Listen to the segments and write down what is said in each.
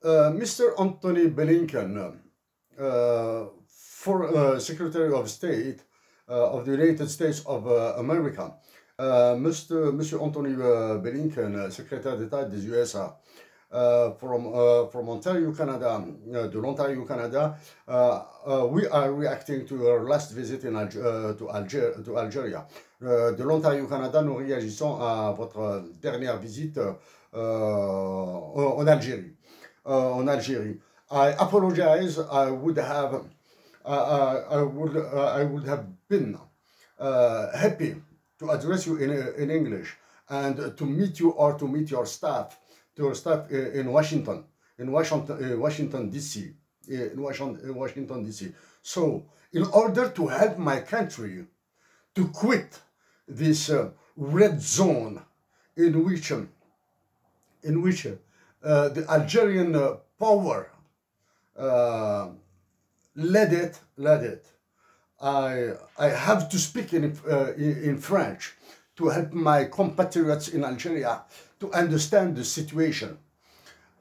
Mr. Anthony Blinken, Secretary of State of the United States of America, Monsieur Anthony Blinken, secrétaire d'État des USA, from Ontario, Canada, de l'Ontario, Canada, we are reacting to your last visit to Algeria. De l'Ontario, Canada, nous réagissons à votre dernière visite en Algérie. I apologize. I would have been happy to address you in English and to meet you or to meet your staff, in Washington, Washington D.C. In Washington D.C. So, in order to help my country to quit this red zone in which the Algerian power led it. I have to speak in French to help my compatriots in Algeria to understand the situation.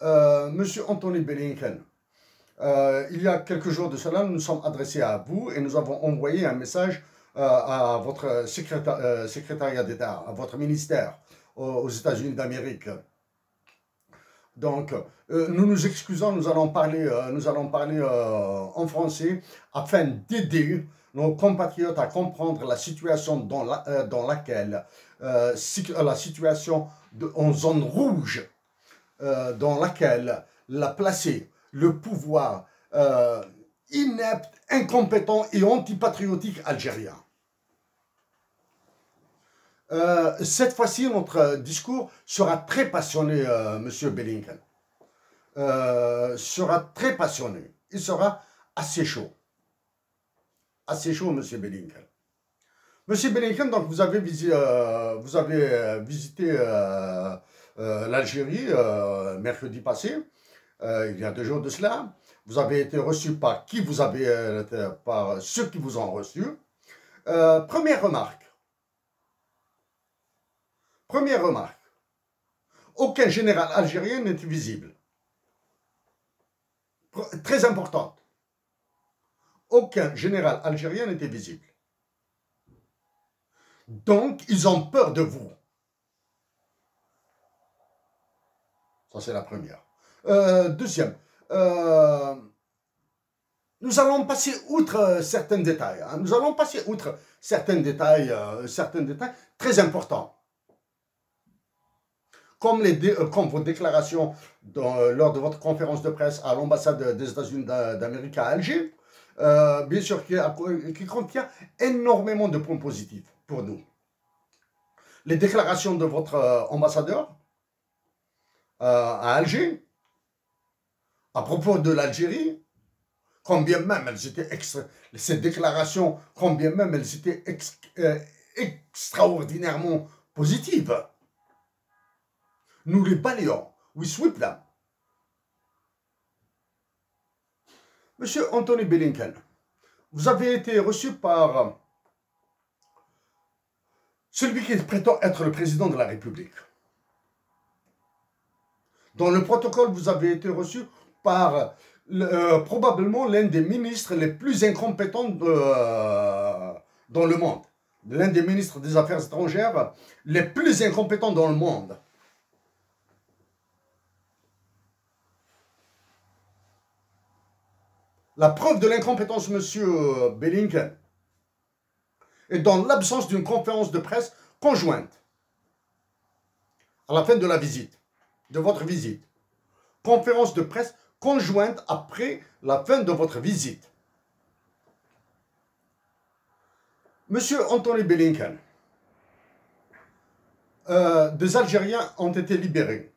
Monsieur Anthony Blinken, il y a quelques jours de cela, nous nous sommes adressés à vous et nous avons envoyé un message à votre secrétariat d'État, à votre ministère aux États-Unis d'Amérique. Donc, nous nous excusons, nous allons parler en français afin d'aider nos compatriotes à comprendre la situation dans laquelle, la situation en zone rouge, dans laquelle l'a placé le pouvoir inepte, incompétent et antipatriotique algérien. Cette fois-ci, notre discours sera très passionné, Monsieur Blinken. Sera très passionné. Il sera assez chaud. Assez chaud, Monsieur Blinken. Monsieur Blinken, donc vous avez visité l'Algérie mercredi passé, il y a 2 jours de cela. Vous avez été reçu par qui vous avez par ceux qui vous ont reçu. Première remarque. Aucun général algérien n'était visible. Très importante. Aucun général algérien n'était visible. Donc, ils ont peur de vous. Ça, c'est la première. Deuxième, nous allons passer outre certains détails. Hein. Nous allons passer outre certains détails très importants. Comme vos déclarations lors de votre conférence de presse à l'ambassade des États-Unis d'Amérique à Alger, bien sûr, qui contient énormément de points positifs pour nous. Les déclarations de votre ambassadeur à Alger, à propos de l'Algérie, combien même elles étaient ces déclarations, combien même elles étaient extraordinairement positives. Nous les balayons. We sweep them. Monsieur Anthony Blinken, vous avez été reçu par celui qui prétend être le président de la République. Dans le protocole, vous avez été reçu par probablement l'un des ministres les plus incompétents dans le monde. L'un des ministres des Affaires étrangères les plus incompétents dans le monde. La preuve de l'incompétence, monsieur Blinken, est dans l'absence d'une conférence de presse conjointe à la fin de la visite, de votre visite. Conférence de presse conjointe après la fin de votre visite. Monsieur Anthony Blinken, des Algériens ont été libérés.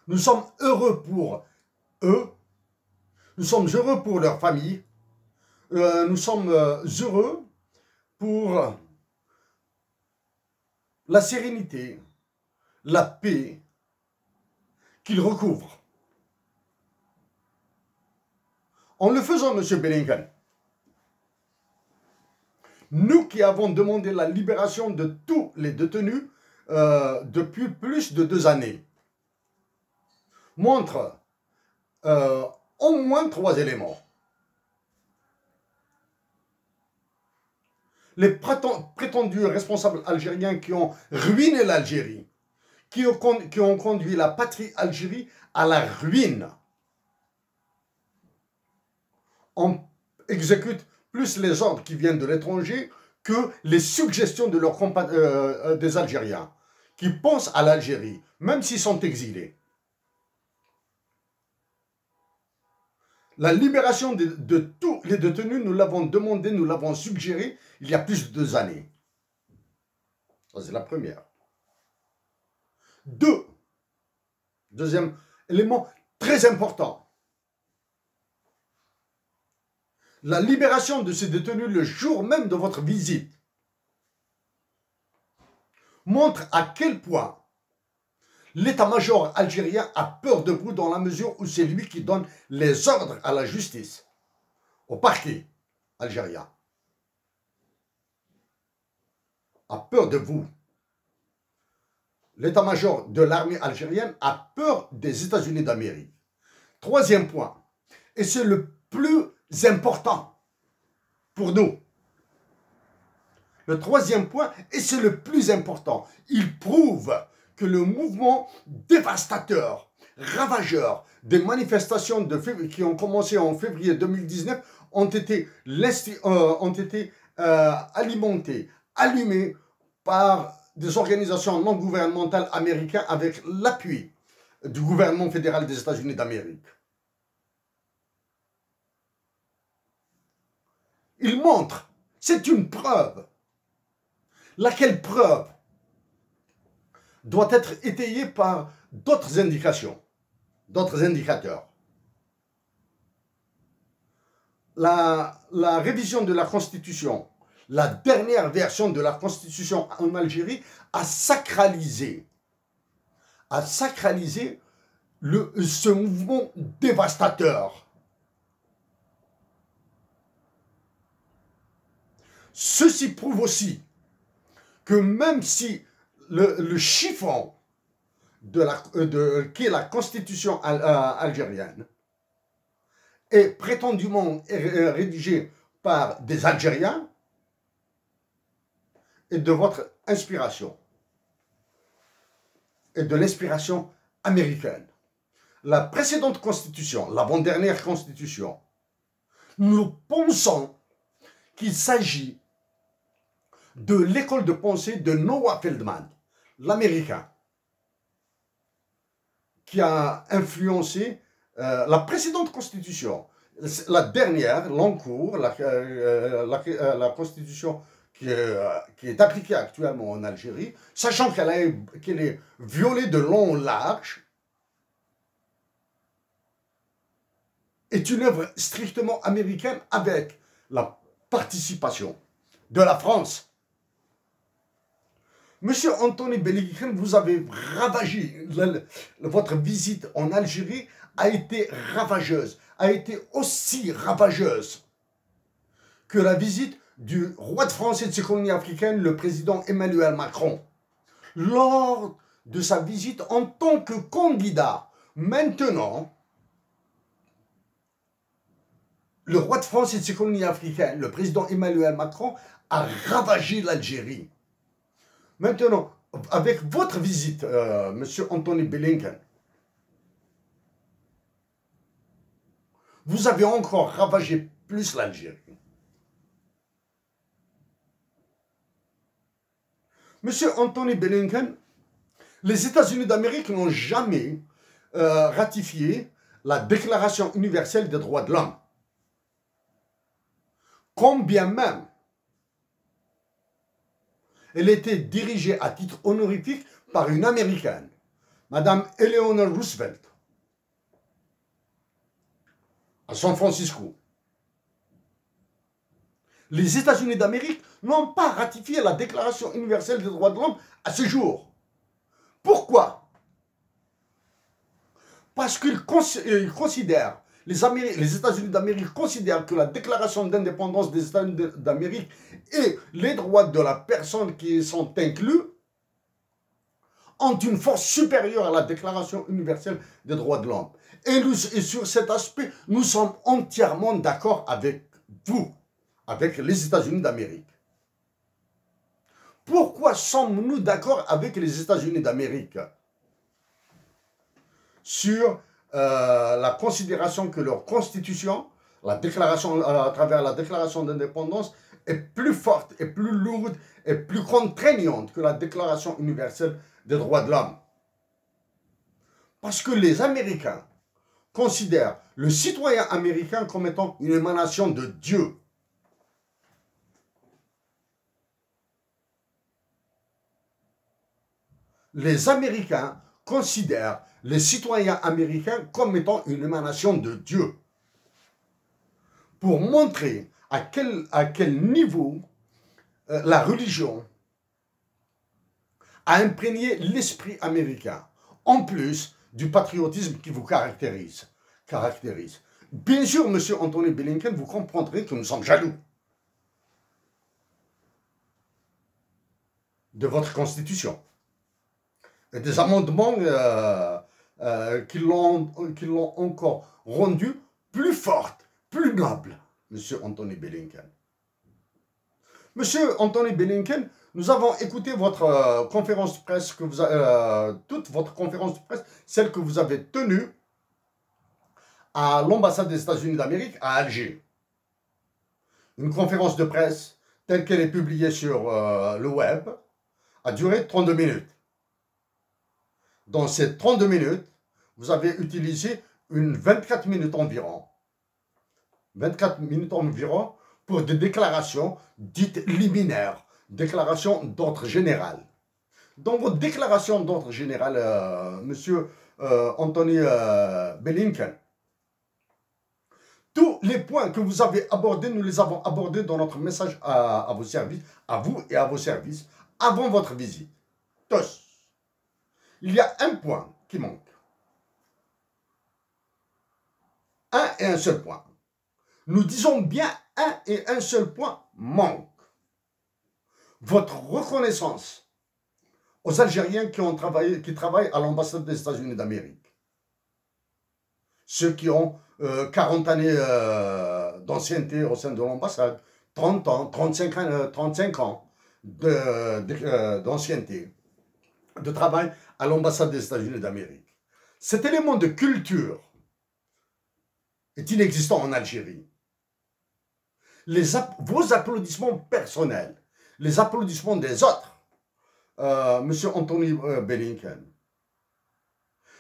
Nous sommes heureux pour eux. Nous sommes heureux pour leur famille. Nous sommes heureux pour la sérénité, la paix qu'ils recouvrent. En le faisant, M. Blinken, nous qui avons demandé la libération de tous les détenus depuis plus de 2 années, montre euh, au moins 3 éléments. Les prétendus responsables algériens qui ont ruiné l'Algérie, qui ont conduit la patrie Algérie à la ruine. On exécute plus les ordres qui viennent de l'étranger que les suggestions de leurs des Algériens, qui pensent à l'Algérie, même s'ils sont exilés. La libération de tous les détenus, nous l'avons demandé, nous l'avons suggéré il y a plus de 2 années. Ça, c'est la première. Deuxième élément très important. La libération de ces détenus le jour même de votre visite montre à quel point l'état-major algérien a peur de vous dans la mesure où c'est lui qui donne les ordres à la justice, au parquet algérien. A peur de vous. L'état-major de l'armée algérienne a peur des États-Unis d'Amérique. Troisième point, et c'est le plus important pour nous. Le troisième point, et c'est le plus important, il prouve que le mouvement dévastateur, ravageur des manifestations qui ont commencé en février 2019 ont été alimentés, allumés par des organisations non gouvernementales américaines avec l'appui du gouvernement fédéral des États-Unis d'Amérique. Il montre, c'est une preuve. Laquelle preuve doit être étayée par d'autres indications, d'autres indicateurs. La révision de la Constitution, la dernière version de la Constitution en Algérie a sacralisé ce mouvement dévastateur. Ceci prouve aussi que même si le chiffon qui est la constitution algérienne est prétendument rédigé par des Algériens et de votre inspiration et de l'inspiration américaine. La précédente constitution, l'avant-dernière constitution, nous pensons qu'il s'agit de l'école de pensée de Noah Feldman, l'Américain, qui a influencé la précédente constitution. La dernière, l'encours, la constitution qui est appliquée actuellement en Algérie, sachant qu'elle est violée de long en large, est une œuvre strictement américaine avec la participation de la France. Monsieur Anthony Blinken, vous avez ravagé, votre visite en Algérie a été ravageuse, a été aussi ravageuse que la visite du roi de France et de ses colonies africaines, le président Emmanuel Macron, lors de sa visite en tant que candidat. Maintenant, le roi de France et de ses colonies africaines, le président Emmanuel Macron, a ravagé l'Algérie. Maintenant, avec votre visite, monsieur Anthony Blinken, vous avez encore ravagé plus l'Algérie. Monsieur Anthony Blinken, les États-Unis d'Amérique n'ont jamais ratifié la Déclaration universelle des droits de l'homme. Combien même elle était dirigée à titre honorifique par une Américaine, Madame Eleanor Roosevelt, à San Francisco. Les États-Unis d'Amérique n'ont pas ratifié la Déclaration universelle des droits de l'homme à ce jour. Pourquoi? Parce qu'ils considèrent, les États-Unis d'Amérique considèrent que la déclaration d'indépendance des États-Unis d'Amérique et les droits de la personne qui y sont inclus ont une force supérieure à la Déclaration universelle des droits de l'homme. Et sur cet aspect, nous sommes entièrement d'accord avec vous, avec les États-Unis d'Amérique. Pourquoi sommes-nous d'accord avec les États-Unis d'Amérique sur la considération que leur constitution, la déclaration, à travers la déclaration d'indépendance, est plus forte, et plus lourde, et plus contraignante que la Déclaration universelle des droits de l'homme? Parce que les Américains considèrent le citoyen américain comme étant une émanation de Dieu. Les Américains considèrent les citoyens américains comme étant une émanation de Dieu. Pour montrer à quel niveau la religion a imprégné l'esprit américain, en plus du patriotisme qui vous caractérise. Bien sûr, M. Anthony Blinken, vous comprendrez que nous sommes jaloux de votre constitution et des amendements qui l'ont encore rendue plus forte, plus noble, M. Anthony Blinken. Monsieur Anthony Blinken, nous avons écouté votre conférence de presse, toute votre conférence de presse, celle que vous avez tenue à l'ambassade des États-Unis d'Amérique à Alger. Une conférence de presse telle qu'elle est publiée sur le web a duré 32 minutes. Dans ces 32 minutes, vous avez utilisé 24 minutes environ. 24 minutes environ pour des déclarations dites liminaires, déclarations d'ordre général. Dans votre déclaration d'ordre général, Monsieur Anthony Blinken, tous les points que vous avez abordés, nous les avons abordés dans notre message à vos services, à vous et à vos services, avant votre visite. Tous. Il y a un point qui manque. Un et un seul point. Nous disons bien un et un seul point manque. Votre reconnaissance aux Algériens qui travaillent à l'ambassade des États-Unis d'Amérique. Ceux qui ont 40 années d'ancienneté au sein de l'ambassade, 30 ans, 35 ans d'ancienneté, de travail à l'ambassade des États-Unis d'Amérique. Cet élément de culture est inexistant en Algérie. Vos applaudissements personnels, les applaudissements des autres, Monsieur Anthony Blinken,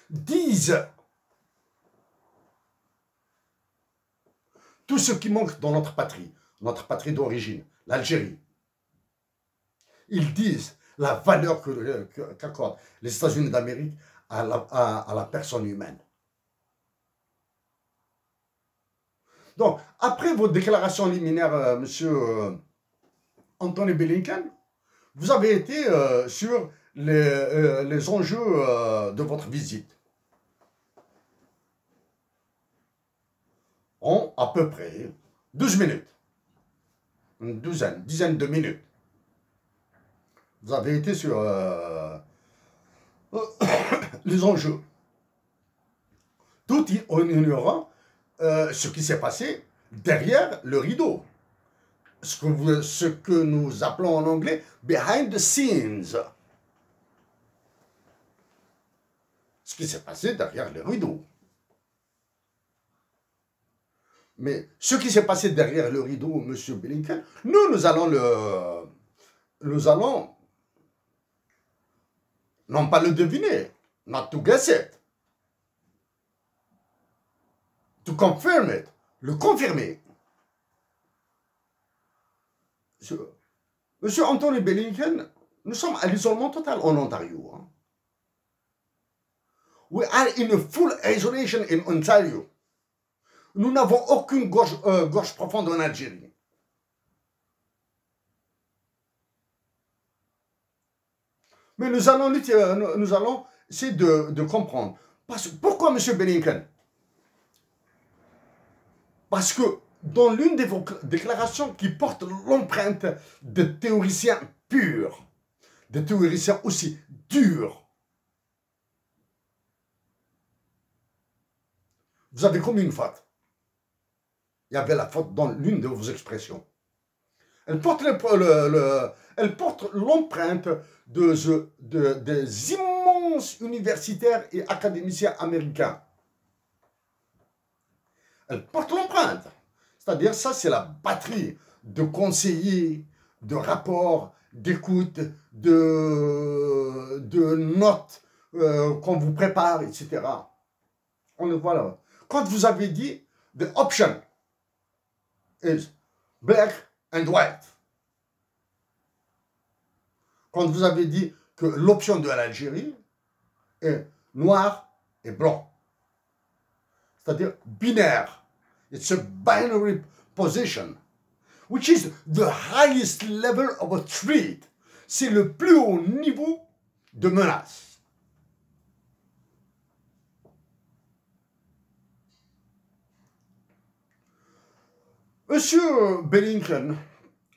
disent tout ce qui manque dans notre patrie d'origine, l'Algérie. Ils disent la valeur qu'accordent les États-Unis d'Amérique à la personne humaine. Donc, après vos déclarations liminaires, Monsieur Anthony Blinken, vous avez été sur les enjeux de votre visite. En à peu près 12 minutes. Une dizaine de minutes. Vous avez été sur les enjeux. Tout en ignorant ce qui s'est passé derrière le rideau. Ce que nous appelons en anglais « behind the scenes ». Ce qui s'est passé derrière le rideau. Mais ce qui s'est passé derrière le rideau, M. Blinken, nous allons non pas le deviner, not to guess it, to confirm it, le confirmer. Monsieur Anthony Blinken, nous sommes à l'isolement total en Ontario. Hein. We are in a full isolation in Ontario. Nous n'avons aucune gorge profonde en Algérie. Mais nous allons essayer de comprendre. Pourquoi, M. Blinken? Parce que dans l'une de vos déclarations qui porte l'empreinte de théoriciens purs, de théoriciens aussi durs, vous avez commis une faute. Il y avait la faute dans l'une de vos expressions. Elle porte l'empreinte des immenses universitaires et académiciens américains. Elle porte l'empreinte. C'est-à-dire, ça, c'est la batterie de conseillers, de rapports, d'écoute, de notes qu'on vous prépare, etc. On le voit là. Quand vous avez dit « the option is black and white », quand vous avez dit que l'option de l'Algérie est noir et blanc, c'est-à-dire binaire, it's a binary position, which is the highest level of a threat. C'est le plus haut niveau de menace. Monsieur Blinken,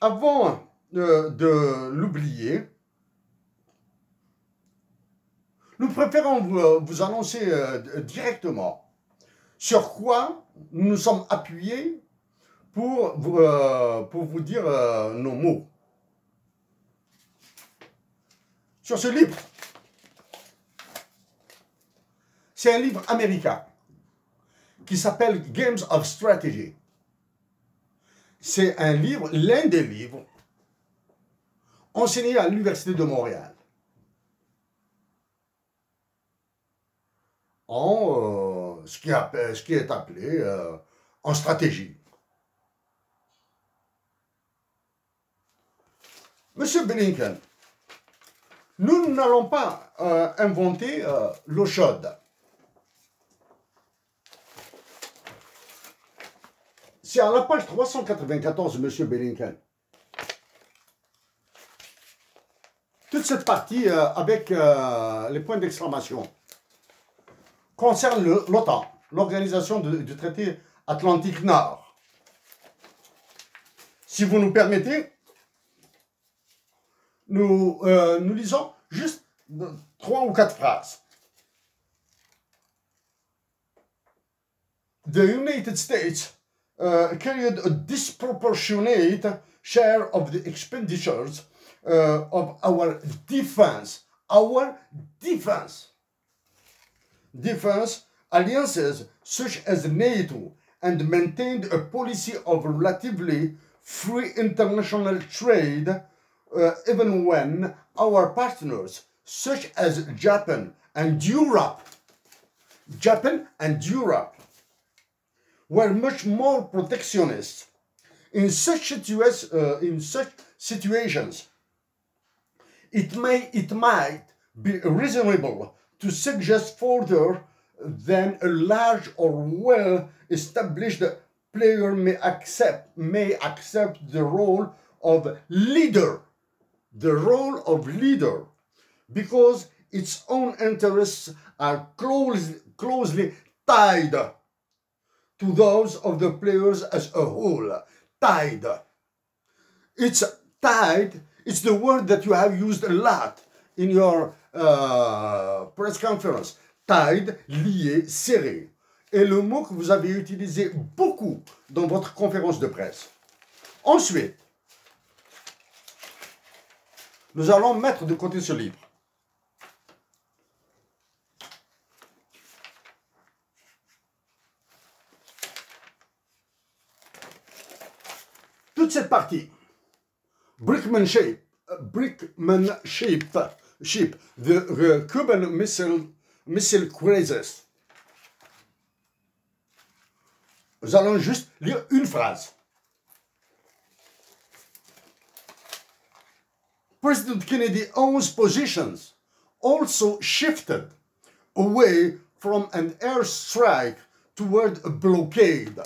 avant de l'oublier, nous préférons vous annoncer directement sur quoi nous nous sommes appuyés pour vous dire nos mots. Sur ce livre, c'est un livre américain qui s'appelle Games of Strategy. C'est un livre, l'un des livres enseignés à l'Université de Montréal en ce qui est appelé en stratégie. Monsieur Blinken, nous n'allons pas inventer l'eau chaude. C'est à la page 394, Monsieur Blinken. Toute cette partie avec les points d'exclamation concerne l'OTAN, l'Organisation du traité Atlantique Nord. Si vous nous permettez, nous lisons juste 3 ou 4 phrases. The United States carried a disproportionate share of the expenditures of our defense. Defense alliances such as NATO and maintained a policy of relatively free international trade even when our partners such as Japan and Europe were much more protectionist. In such situations, it might be reasonable to suggest further than a large or well-established player may accept the role of leader, because its own interests are closely tied to those of the players as a whole. Tied. It's tied. It's the word that you have used a lot in your press conference. Tied, lié, serré. Et le mot que vous avez utilisé beaucoup dans votre conférence de presse. Ensuite, nous allons mettre de côté ce livre. Toute cette partie, brickmanship, the Cuban Missile Crisis. Nous allons juste lire une phrase. President Kennedy's own positions also shifted away from an airstrike toward a blockade.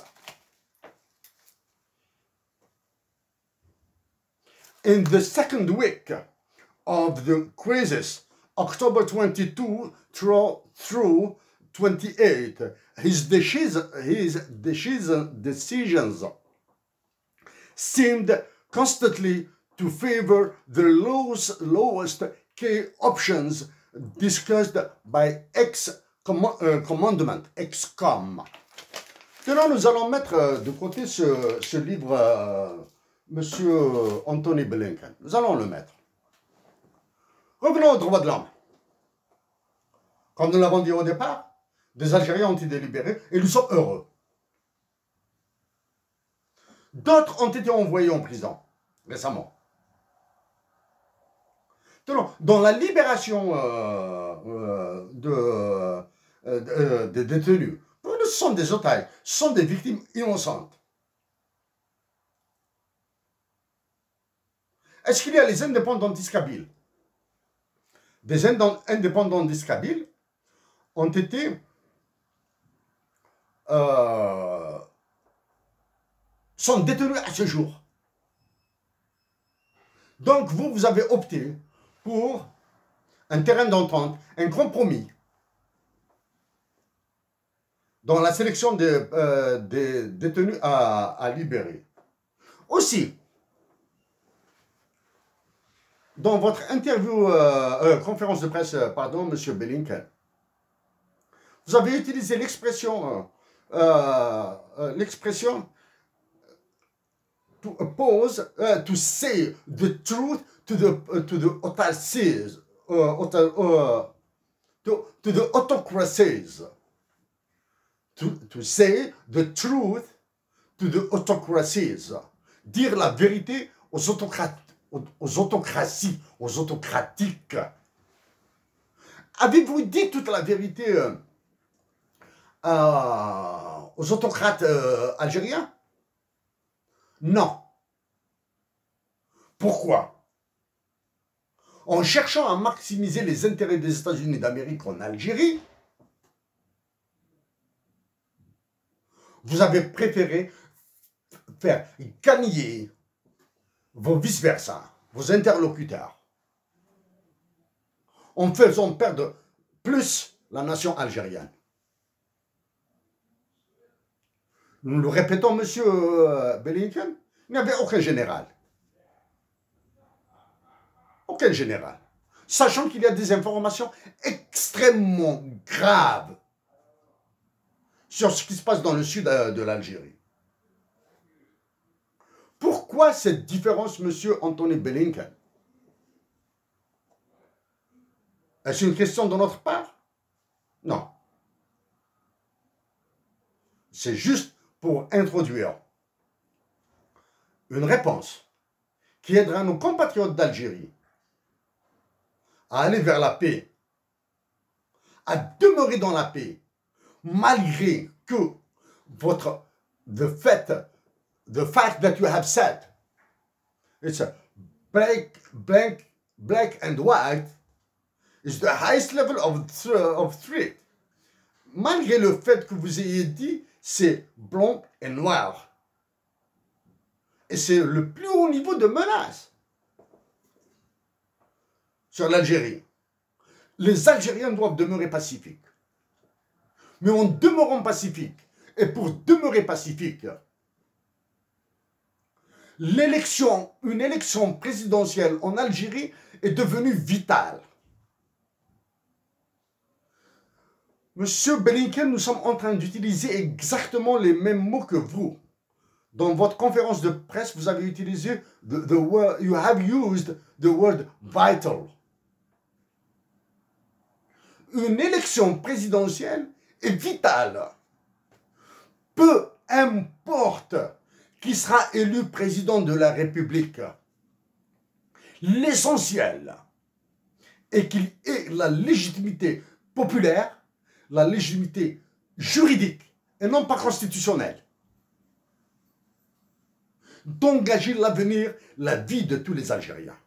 In the second week of the crisis, October 22 through 28, his decisions seemed constantly to favor the lowest key options discussed by ex-commandment, ex-com. Maintenant, nous allons mettre de côté ce livre, Monsieur Anthony Blinken. Nous allons le mettre. Revenons aux droits de l'homme. Comme nous l'avons dit au départ, des Algériens ont été libérés et nous sommes heureux. D'autres ont été envoyés en prison récemment. Dans la libération des détenus, pour nous, ce sont des otages, ce sont des victimes innocentes. Est-ce qu'il y a les indépendantistes kabyles? Des indépendantistes kabyles ont été sont détenus à ce jour. Donc vous avez opté pour un terrain d'entente, un compromis dans la sélection des détenus à libérer. Aussi, dans votre interview, conférence de presse, pardon, M. Blinken, vous avez utilisé l'expression to oppose, to say the truth to the autarchies, to the autocracies. To say the truth to the autocracies. Dire la vérité aux autocraties, aux autocratiques. Avez-vous dit toute la vérité aux autocrates algériens? Non. Pourquoi? En cherchant à maximiser les intérêts des États-Unis d'Amérique en Algérie, vous avez préféré faire gagner vos vice-versa, vos interlocuteurs, en faisant perdre plus la nation algérienne. Nous le répétons, monsieur Blinken, il n'y avait aucun général. Aucun général. Sachant qu'il y a des informations extrêmement graves sur ce qui se passe dans le sud de l'Algérie. Pourquoi cette différence, monsieur Anthony Blinken? Est-ce une question de notre part? Non. C'est juste pour introduire une réponse qui aidera nos compatriotes d'Algérie à aller vers la paix, à demeurer dans la paix, malgré que the fact that you have said it's a black and white is the highest level of threat. Malgré le fait que vous ayez dit c'est blanc et noir. Et c'est le plus haut niveau de menace sur l'Algérie. Les Algériens doivent demeurer pacifiques. Mais en demeurant pacifiques, et pour demeurer pacifique, une élection présidentielle en Algérie est devenue vitale. Monsieur Blinken, nous sommes en train d'utiliser exactement les mêmes mots que vous. Dans votre conférence de presse, vous avez utilisé you have used the word vital. Une élection présidentielle est vitale. Peu importe qui sera élu président de la République. L'essentiel est qu'il ait la légitimité populaire, la légitimité juridique et non pas constitutionnelle, d'engager l'avenir, la vie de tous les Algériens.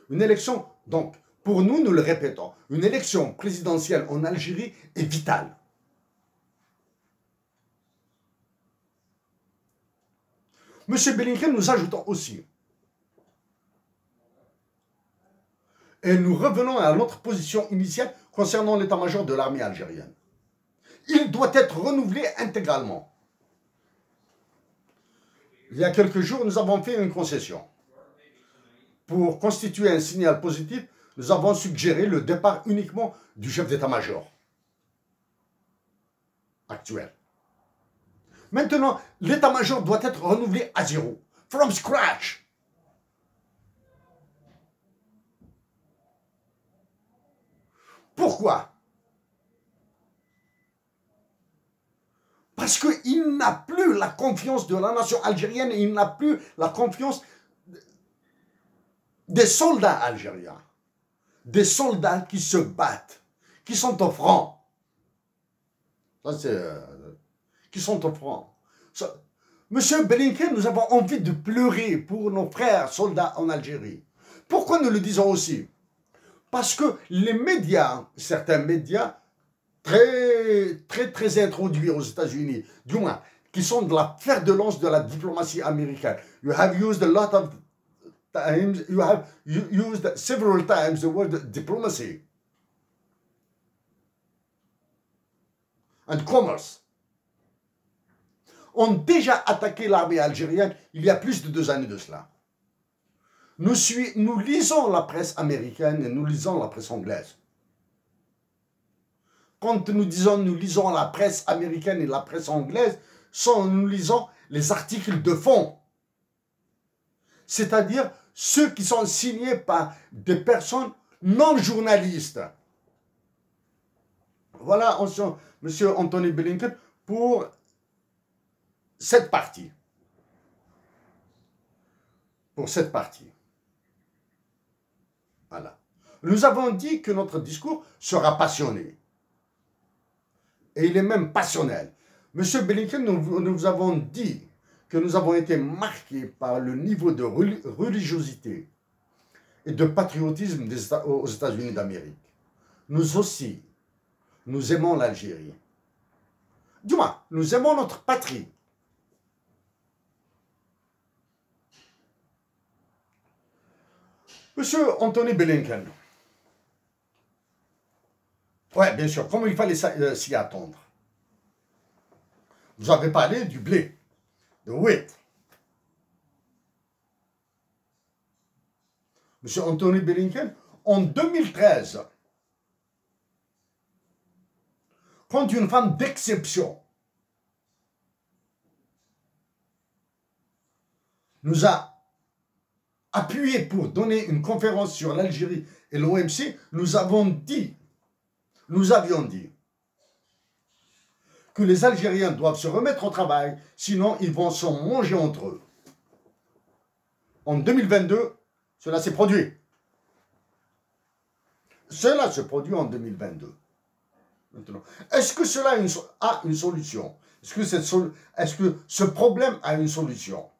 Une élection, donc, pour nous, nous le répétons, une élection présidentielle en Algérie est vitale. Monsieur Blinken, nous ajoutons aussi, et nous revenons à notre position initiale concernant l'état-major de l'armée algérienne. Il doit être renouvelé intégralement. Il y a quelques jours, nous avons fait une concession. Pour constituer un signal positif, nous avons suggéré le départ uniquement du chef d'état-major. actuel. Maintenant, l'état-major doit être renouvelé à zéro, from scratch. Pourquoi? Parce qu'il n'a plus la confiance de la nation algérienne, il n'a plus la confiance des soldats algériens, des soldats qui se battent, qui sont au front. Ça, c'est... qui sont au front. Monsieur Blinken, nous avons envie de pleurer pour nos frères soldats en Algérie. Pourquoi nous le disons aussi? Parce que les médias, certains médias, très introduits aux États-Unis, du moins, qui sont de la fer de lance de la diplomatie américaine. You have used a lot of times, you have used several times the word diplomacy and commerce. Ont déjà attaqué l'armée algérienne il y a plus de 2 années de cela. Nous lisons la presse américaine et nous lisons la presse anglaise. Quand nous disons nous lisons la presse américaine et la presse anglaise, nous lisons les articles de fond. C'est-à-dire ceux qui sont signés par des personnes non journalistes. Voilà, M. Anthony Blinken, pour cette partie. Pour cette partie. Voilà. Nous avons dit que notre discours sera passionné. Et il est même passionnel. Monsieur Blinken, nous avons dit que nous avons été marqués par le niveau de religiosité et de patriotisme aux États-Unis d'Amérique. Nous aussi, nous aimons l'Algérie. Du moins, nous aimons notre patrie. Monsieur Anthony Blinken, ouais, bien sûr, comme il fallait s'y attendre. Vous avez parlé du blé, de wheat. Monsieur Anthony Blinken, en 2013, quand une femme d'exception nous a appuyé pour donner une conférence sur l'Algérie et l'OMC, nous avions dit que les Algériens doivent se remettre au travail, sinon ils vont s'en manger entre eux. En 2022, cela s'est produit. Cela se produit en 2022. Est-ce que cela a une solution? Est-ce que ce problème a une solution?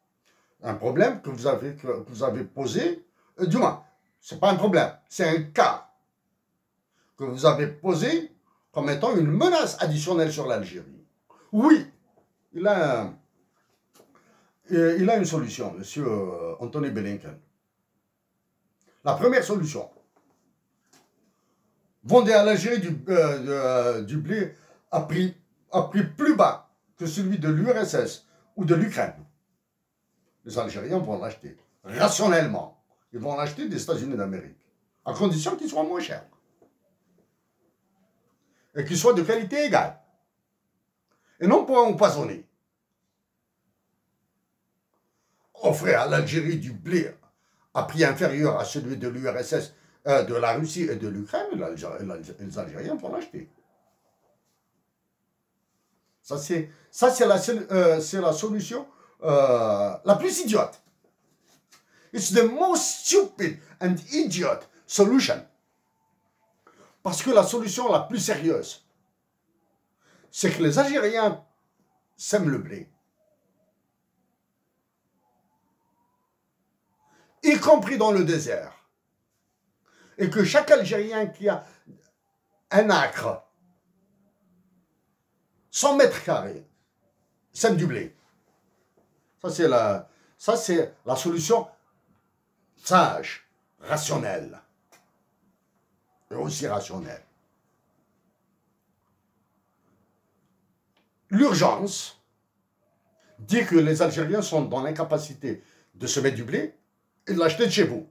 Un problème que vous avez posé, du moins, ce n'est pas un problème, c'est un cas que vous avez posé comme étant une menace additionnelle sur l'Algérie. Oui, il a une solution, monsieur Anthony Blinken. La première solution, vendre à l'Algérie du blé à prix plus bas que celui de l'URSS ou de l'Ukraine. Les Algériens vont l'acheter rationnellement. Ils vont l'acheter des États-Unis d'Amérique, à condition qu'il soit moins cher. Et qu'il soit de qualité égale. Et non pas empoisonné. Offrir à l'Algérie du blé à prix inférieur à celui de l'URSS, de la Russie et de l'Ukraine, les Algériens vont l'acheter. Ça, c'est la solution la plus idiote. It's the most stupid and idiot solution. Parce que la solution la plus sérieuse, c'est que les Algériens sèment le blé. Y compris dans le désert. Et que chaque Algérien qui a un acre, 100 mètres carrés, sème du blé. Ça, c'est la solution sage, rationnelle. Et aussi rationnelle. L'urgence dit que les Algériens sont dans l'incapacité de semer du blé et de l'acheter de chez vous.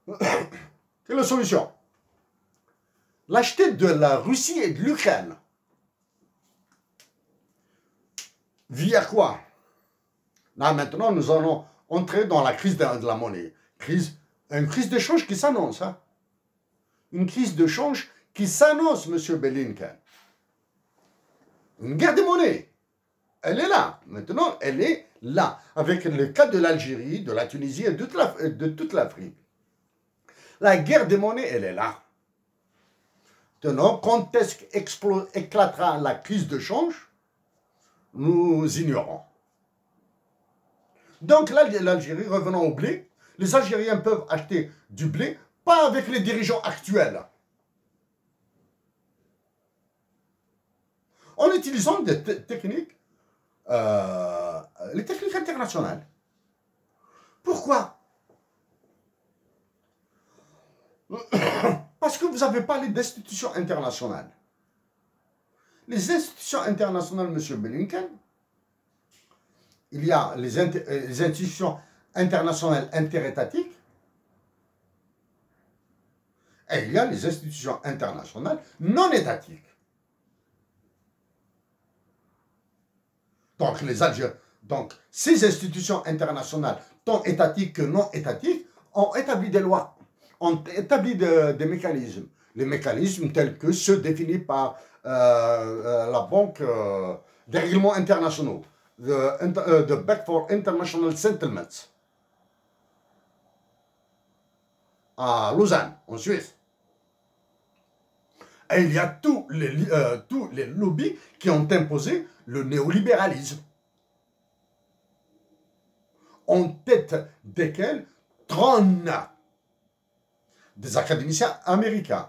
Quelle est la solution? L'acheter de la Russie et de l'Ukraine Via quoi? Là, maintenant, nous allons entrer dans la crise de la monnaie. Une crise de change qui s'annonce. Hein? Une crise de change qui s'annonce, M. Blinken. Une guerre des monnaies. Elle est là. Maintenant, elle est là. Avec le cas de l'Algérie, de la Tunisie et de toute l'Afrique. La guerre des monnaies, elle est là. Maintenant, quand est-ce qu'éclatera la crise de change? Nous ignorons. Donc l'Algérie, revenons au blé, les Algériens peuvent acheter du blé, pas avec les dirigeants actuels. En utilisant des techniques, les techniques internationales. Pourquoi? Parce que vous avez parlé d'institutions internationales. Les institutions internationales, M. Blinken, il y a les institutions internationales interétatiques et il y a les institutions internationales non étatiques. Donc, ces institutions internationales, tant étatiques que non étatiques, ont établi des lois, ont établi des mécanismes. Les mécanismes tels que ceux définis par la Banque des règlements internationaux, the Bank for International Settlements, à Lausanne, en Suisse. Et il y a tous les lobbies qui ont imposé le néolibéralisme, en tête desquels trônent des académiciens américains,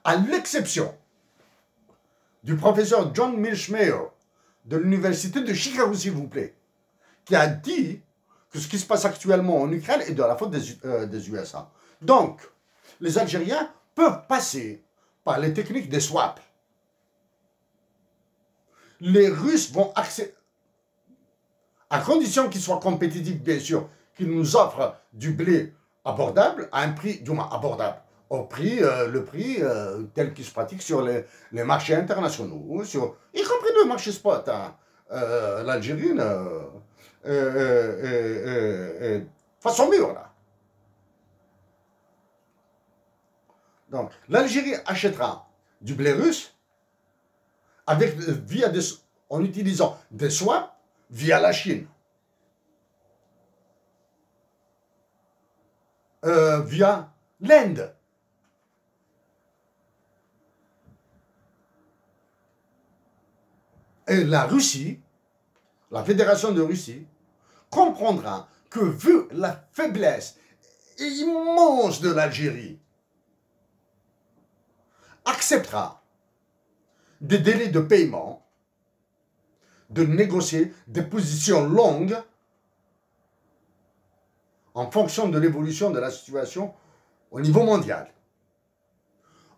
à l'exception du professeur John Milchmeyer de l'université de Chicago, s'il vous plaît, qui a dit que ce qui se passe actuellement en Ukraine est de la faute des USA. Donc, les Algériens peuvent passer par les techniques des swaps. Les Russes vont accepter, à condition qu'ils soient compétitifs, bien sûr, qu'ils nous offrent du blé abordable, à un prix, du moins abordable, au prix, le prix tel qu'il se pratique sur les marchés internationaux, y compris le marché spot. Hein. L'Algérie face au mur, là. Donc, l'Algérie achètera du blé russe en utilisant des swaps via la Chine, via l'Inde. Et la Russie, la Fédération de Russie, comprendra que vu la faiblesse immense de l'Algérie, acceptera des délais de paiement, de négocier des positions longues en fonction de l'évolution de la situation au niveau mondial.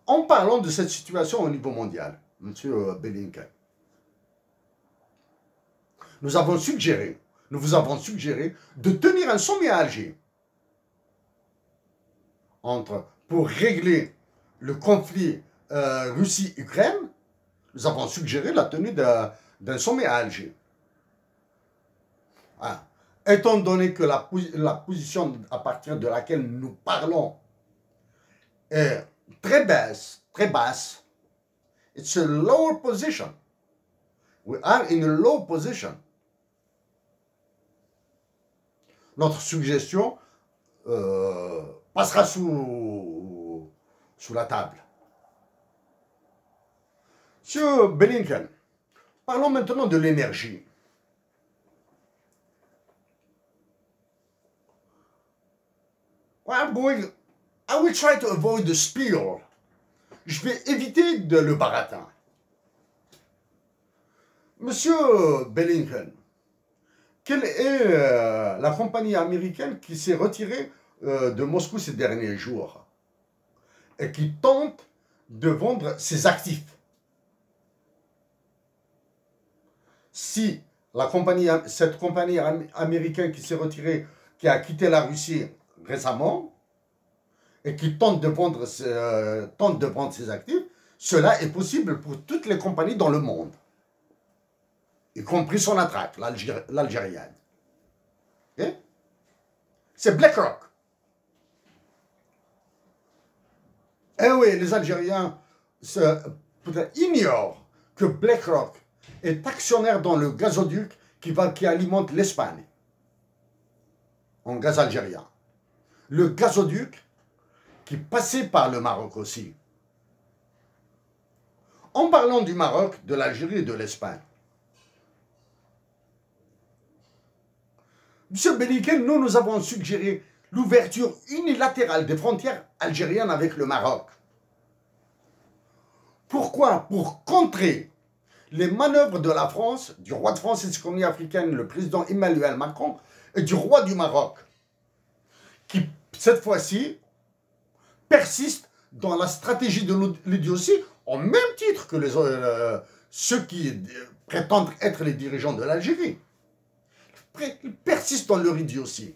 En parlant de cette situation au niveau mondial, M. Blinken, nous vous avons suggéré de tenir un sommet à Alger pour régler le conflit Russie-Ukraine. Nous avons suggéré la tenue d'un sommet à Alger. Ah. Étant donné que la position à partir de laquelle nous parlons est très basse, it's a lower position. We are in a low position. Notre suggestion passera sous la table. Monsieur Blinken, parlons maintenant de l'énergie. I will try to avoid the spiel. Je vais éviter le baratin. Monsieur Blinken, quelle est la compagnie américaine qui s'est retirée de Moscou ces derniers jours et qui tente de vendre ses actifs? Si cette compagnie américaine qui s'est retirée, qui a quitté la Russie récemment et qui tente de vendre ses actifs, cela est possible pour toutes les compagnies dans le monde. y compris son attaque, l'Algérienne. Okay? C'est BlackRock. Eh oui, les Algériens ignorent que BlackRock est actionnaire dans le gazoduc qui alimente l'Espagne en gaz algérien. Le gazoduc qui passait par le Maroc aussi. En parlant du Maroc, de l'Algérie et de l'Espagne, M. Blinken, nous avons suggéré l'ouverture unilatérale des frontières algériennes avec le Maroc. Pourquoi? Pour contrer les manœuvres de la France, du roi de France et de sa colonie africaine, le président Emmanuel Macron, et du roi du Maroc, qui, cette fois-ci, persiste dans la stratégie de l'idiotie, au même titre que ceux qui prétendent être les dirigeants de l'Algérie. Ils persistent dans leur idiotie.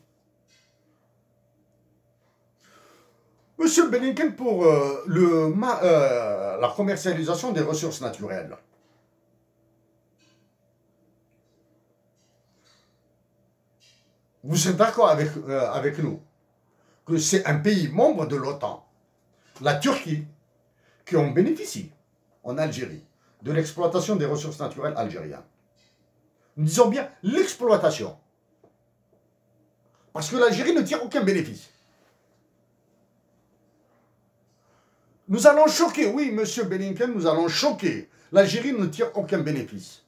Monsieur Blinken, pour la commercialisation des ressources naturelles. Vous êtes d'accord avec nous que c'est un pays membre de l'OTAN, la Turquie, qui en bénéficie en Algérie de l'exploitation des ressources naturelles algériennes. Nous disons bien l'exploitation. Parce que l'Algérie ne tire aucun bénéfice. Nous allons choquer, oui, monsieur Blinken, nous allons choquer. L'Algérie ne tire aucun bénéfice.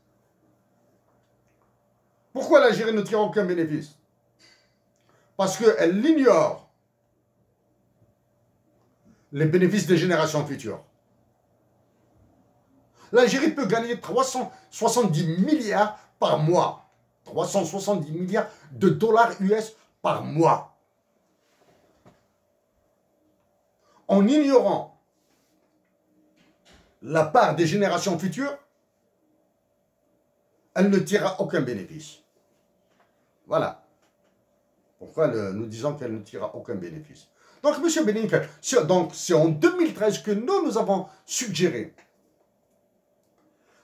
Pourquoi l'Algérie ne tire aucun bénéfice? Parce qu'elle ignore les bénéfices des générations futures. L'Algérie peut gagner 370 milliards par mois. 370 milliards de dollars US par mois. En ignorant la part des générations futures, elle ne tirera aucun bénéfice. Voilà. Pourquoi nous disons qu'elle ne tirera aucun bénéfice. Donc, M. Blinken, c'est en 2013 que nous avons suggéré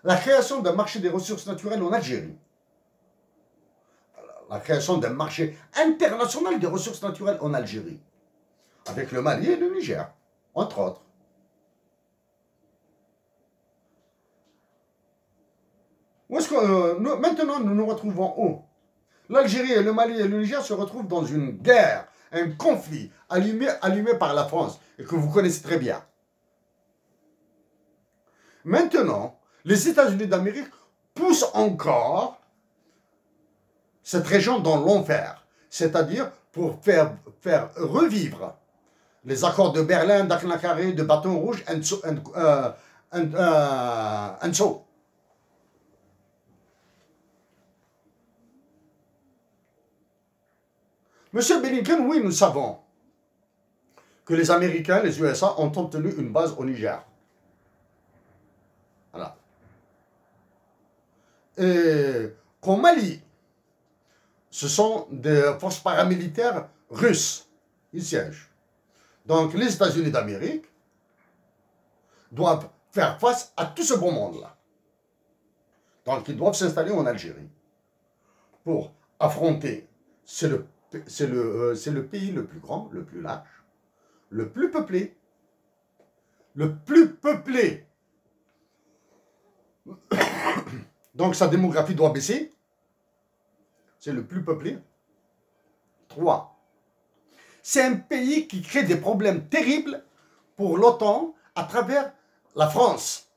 la création d'un marché des ressources naturelles en Algérie. La création d'un marché international des ressources naturelles en Algérie. Avec le Mali et le Niger, entre autres. Où est-ce que, maintenant, nous nous retrouvons où? L'Algérie et le Mali et le Niger se retrouvent dans une guerre, un conflit allumé par la France et que vous connaissez très bien. Maintenant, les États-Unis d'Amérique poussent encore cette région dans l'enfer, c'est-à-dire pour faire revivre les accords de Berlin, d'Aknakaré, de Bâton Rouge, and so. Monsieur Blinken, oui, nous savons que les Américains, les USA, ont obtenu une base au Niger. Voilà. Et qu'au Mali, ce sont des forces paramilitaires russes. Ils siègent. Donc les États-Unis d'Amérique doivent faire face à tout ce beau monde-là. Donc ils doivent s'installer en Algérie pour affronter, c'est le pays le plus grand, le plus large, le plus peuplé. Le plus peuplé. Donc sa démographie doit baisser. C'est le plus peuplé. 3. C'est un pays qui crée des problèmes terribles pour l'OTAN à travers la France.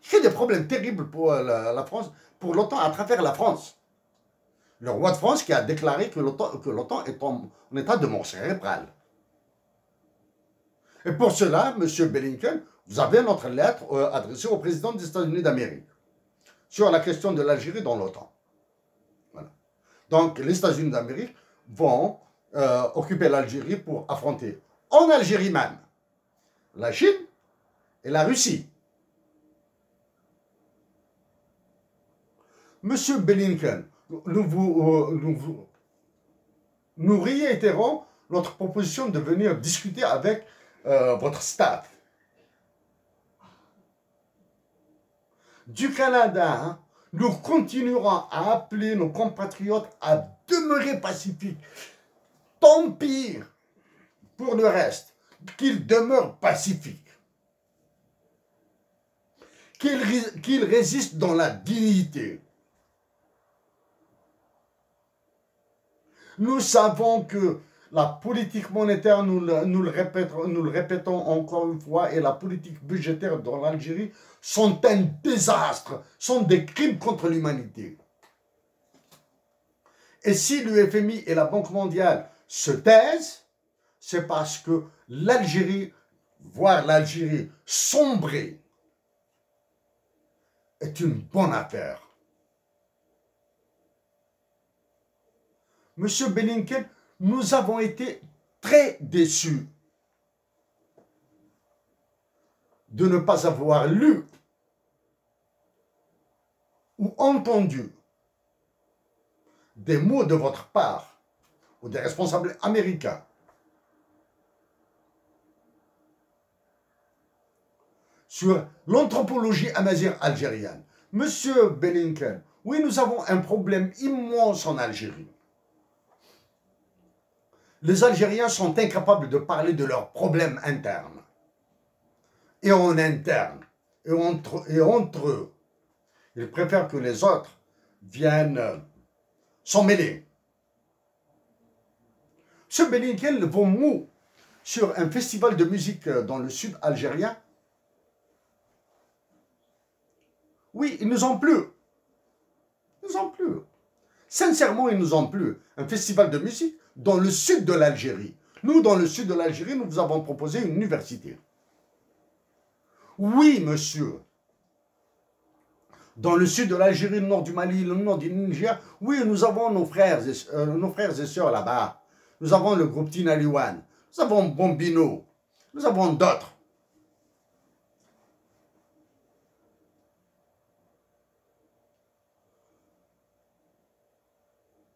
Il crée des problèmes terribles pour la France, pour l'OTAN à travers la France. Le roi de France qui a déclaré que l'OTAN est en état de mort cérébrale. Et pour cela, M. Blinken, vous avez notre lettre adressée au président des États-Unis d'Amérique sur la question de l'Algérie dans l'OTAN. Voilà. Donc, les États-Unis d'Amérique vont occuper l'Algérie pour affronter, en Algérie même, la Chine et la Russie. M. Blinken, nous réitérons notre proposition de venir discuter avec votre staff. du Canada, hein, nous continuerons à appeler nos compatriotes à demeurer pacifiques. Tant pis pour le reste, qu'ils demeurent pacifiques. Qu'ils résistent dans la dignité. Nous savons que la politique monétaire, nous le répétons encore une fois, et la politique budgétaire dans l'Algérie sont un désastre, sont des crimes contre l'humanité. Et si l'UFMI et la Banque mondiale se taisent, c'est parce que l'Algérie, voir l'Algérie sombrer, est une bonne affaire. Monsieur Blinken, nous avons été très déçus de ne pas avoir lu ou entendu des mots de votre part ou des responsables américains sur l'anthropologie amazigh algérienne. Monsieur Blinken, oui, nous avons un problème immense en Algérie. Les Algériens sont incapables de parler de leurs problèmes internes. Et en interne, et entre eux. Ils préfèrent que les autres viennent s'en mêler. Ce Blinken, vos mots sur un festival de musique dans le sud algérien, oui, ils nous ont plu. Ils nous ont plu. Sincèrement, ils nous ont plu. Un festival de musique dans le sud de l'Algérie. Nous, dans le sud de l'Algérie, nous vous avons proposé une université. Oui, monsieur. Dans le sud de l'Algérie, le nord du Mali, le nord du Niger, oui, nous avons nos frères et sœurs là-bas. Nous avons le groupe Tinaliwan. Nous avons Bombino. Nous avons d'autres.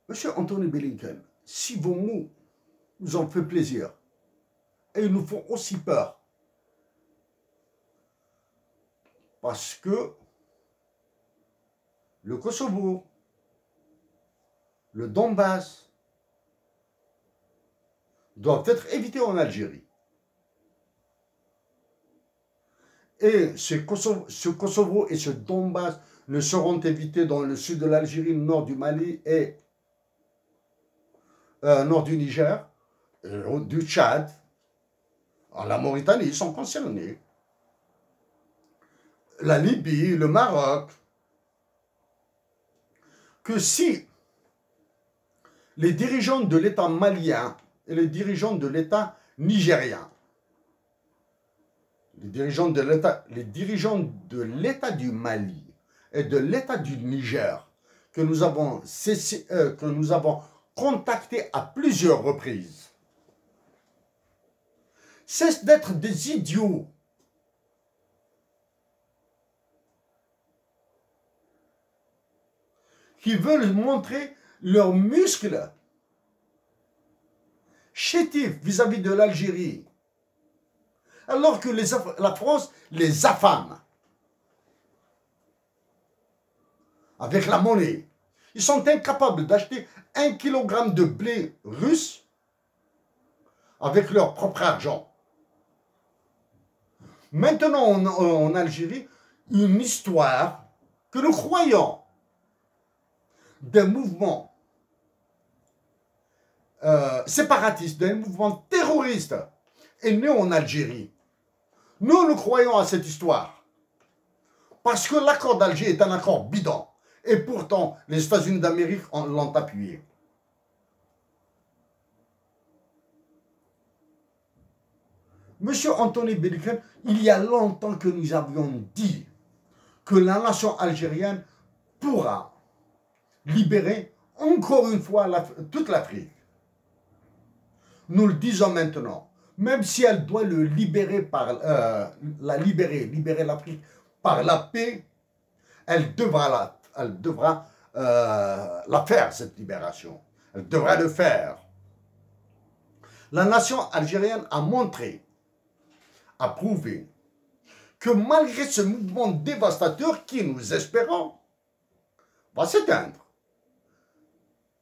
Monsieur Anthony Blinken, si vos mots nous ont fait plaisir et ils nous font aussi peur, parce que le Kosovo, le Donbass doivent être évités en Algérie. Et ce Kosovo et ce Donbass ne seront évités dans le sud de l'Algérie, le nord du Mali et nord du Niger, du Tchad, en la Mauritanie, ils sont concernés. La Libye, le Maroc. Que si les dirigeants de l'État malien et les dirigeants de l'État nigérien, les dirigeants de l'État du Mali et de l'État du Niger, que nous avons contactés à plusieurs reprises, cessent d'être des idiots. Qui veulent montrer leurs muscles chétifs vis-à-vis de l'Algérie, alors que la France les affame avec la monnaie. Ils sont incapables d'acheter 1 kilogramme de blé russe avec leur propre argent. Maintenant, en Algérie, une histoire que nous croyons d'un mouvement séparatiste, d'un mouvement terroriste est né en Algérie. Nous croyons à cette histoire. Parce que l'accord d'Alger est un accord bidon. Et pourtant, les États-Unis d'Amérique l'ont appuyé. Monsieur Anthony Blinken, il y a longtemps que nous avions dit que la nation algérienne pourra libérer encore une fois toute l'Afrique. Nous le disons maintenant, même si elle doit le libérer libérer l'Afrique par la paix, elle devra la faire, cette libération. Elle devra le faire. La nation algérienne a montré, a prouvé que malgré ce mouvement dévastateur qui, nous espérons, va s'éteindre,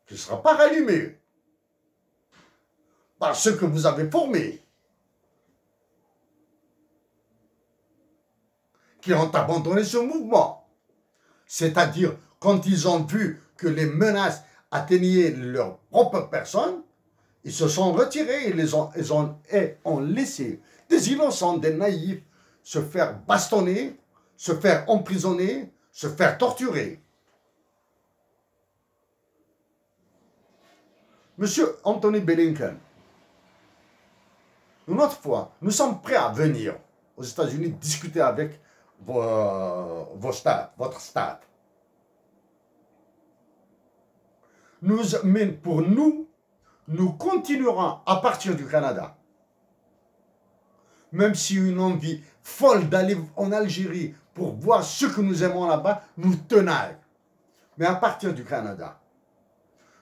qui ne sera pas rallumé par ceux que vous avez formés, qui ont abandonné ce mouvement. C'est-à-dire, quand ils ont vu que les menaces atteignaient leur propre personne, ils se sont retirés et ont laissé des innocents, des naïfs, se faire bastonner, se faire emprisonner, se faire torturer. Monsieur Anthony Blinken, une autre fois, nous sommes prêts à venir aux États-Unis discuter avec votre stade. Mais pour nous, nous continuerons à partir du Canada. Même si une envie folle d'aller en Algérie pour voir ce que nous aimons là-bas, nous tenaille. Mais à partir du Canada,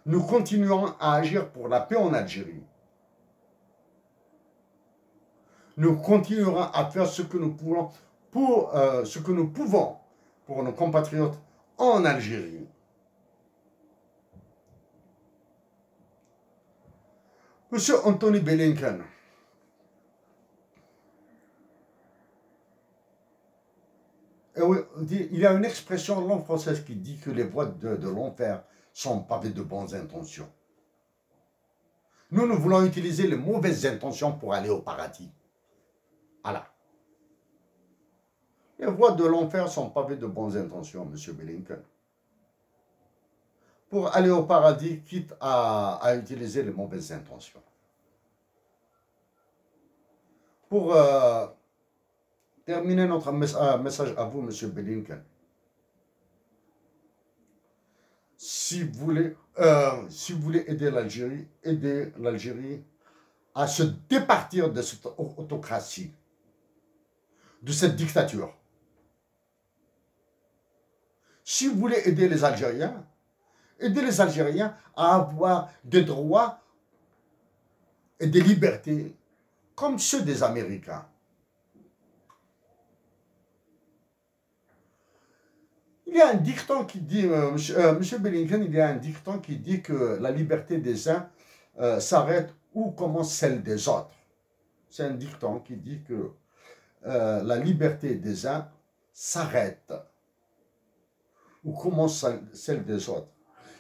nous continuerons à agir pour la paix en Algérie. Nous continuerons à faire ce que nous pouvons pour nos compatriotes en Algérie. Monsieur Anthony Blinken, il y a une expression en langue française qui dit que les voies de l'enfer sont pavées de bonnes intentions. Nous voulons utiliser les mauvaises intentions pour aller au paradis. Voilà. Les voies de l'enfer sont pavées de bonnes intentions, monsieur Blinken. Pour aller au paradis, quitte à utiliser les mauvaises intentions. Pour terminer notre message à vous, monsieur Blinken, si vous voulez aider l'Algérie à se départir de cette autocratie, de cette dictature. Si vous voulez aider les Algériens à avoir des droits et des libertés comme ceux des Américains. Il y a un dicton qui dit, monsieur Blinken, il y a un dicton qui dit que la liberté des uns s'arrête où commence celle des autres. C'est un dicton qui dit que la liberté des uns s'arrête où commence celle des autres.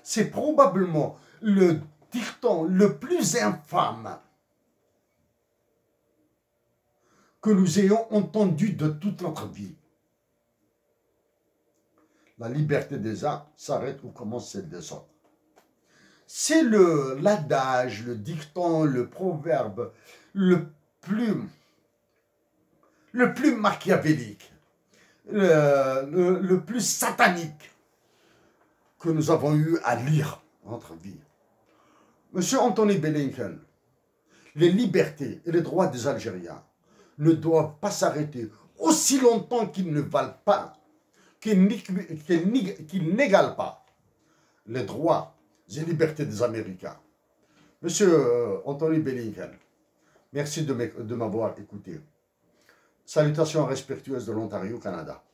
C'est probablement le dicton le plus infâme que nous ayons entendu de toute notre vie. La liberté des uns s'arrête où commence celle des autres. C'est l'adage, le dicton, le proverbe le plus machiavélique, le plus satanique que nous avons eu à lire dans notre vie. Monsieur Anthony Blinken, les libertés et les droits des Algériens ne doivent pas s'arrêter aussi longtemps qu'ils ne valent pas, qu'ils n'égalent pas les droits et libertés des Américains. Monsieur Anthony Blinken, merci de m'avoir écouté. Salutations respectueuses de l'Ontario, Canada.